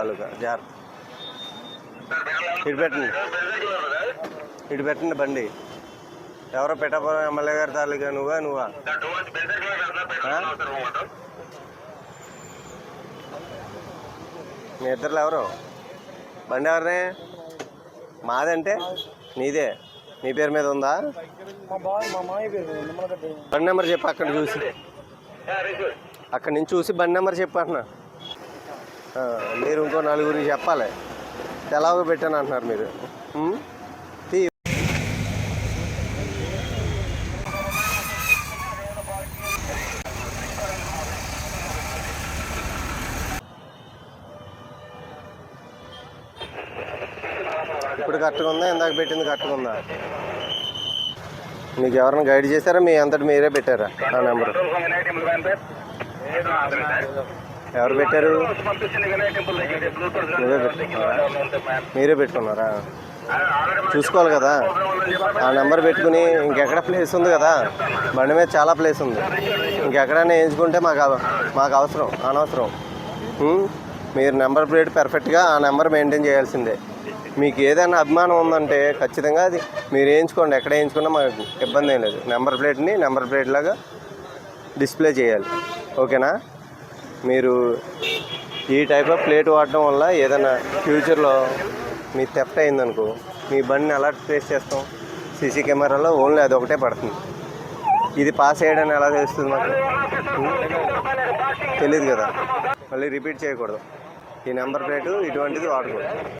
తాలూకా jar. ఇటు పెట్టండి బండి. ఎవరో పిఠాపురం ఎమ్మెల్యే గారి తాలూకా నువ్వా? మీ ఇద్దరు ఎవరు? బండి ఎవరిదే? మాదంటే నీదే, నీ పేరు మీద ఉందా? బండి నెంబర్ చెప్పు. అక్కడి నుంచి చూసి బండి నెంబర్ చెప్పు అంటున్నా. మీరు ఇంకో నలుగురికి చెప్పాలి. ఎలాగో పెట్టాను అంటున్నారు మీరు. ఇప్పుడు కరెక్ట్గా ఉందా? ఇందాక పెట్టింది కరెక్ట్గా ఉందా? మీకు ఎవరైనా గైడ్ చేశారా? మీ అంతటి మీరే పెట్టారా ఆ నెంబరు? ఎవరు పెట్టారు? మీరే పెట్టుకున్నారా? చూసుకోవాలి కదా. ఆ నెంబర్ పెట్టుకుని ఇంకెక్కడ ప్లేస్ ఉంది కదా, బండి మీద చాలా ప్లేస్ ఉంది. ఇంకెక్కడైనా వేయించుకుంటే మాకు అనవసరం. మీరు నెంబర్ ప్లేట్ పర్ఫెక్ట్గా ఆ నెంబర్ మెయింటైన్ చేయాల్సిందే. మీకు ఏదైనా అభిమానం ఉందంటే ఖచ్చితంగా అది మీరు వేయించుకోండి. ఎక్కడ వేయించుకున్నా మాకు ఇబ్బంది ఏం లేదు. నెంబర్ ప్లేట్ని నెంబర్ ప్లేట్ లాగా డిస్ప్లే చేయాలి. ఓకేనా? మీరు ఈ టైప్ ఆఫ్ ప్లేట్ వాడటం వల్ల ఏదైనా ఫ్యూచర్లో మీ థెఫ్ట్ అయిందనుకో, మీ బండిని ఎలా ట్రేస్ చేస్తాం? సీసీ కెమెరాలో ఓన్లీ అది ఒకటే పడుతుంది. ఇది పాస్ అయ్యాడని ఎలా తెలుస్తుంది మాకు? తెలియదు కదా. మళ్ళీ రిపీట్ చేయకూడదు. ఈ నెంబర్ ప్లేటు ఇటువంటిది వాడకూడదు.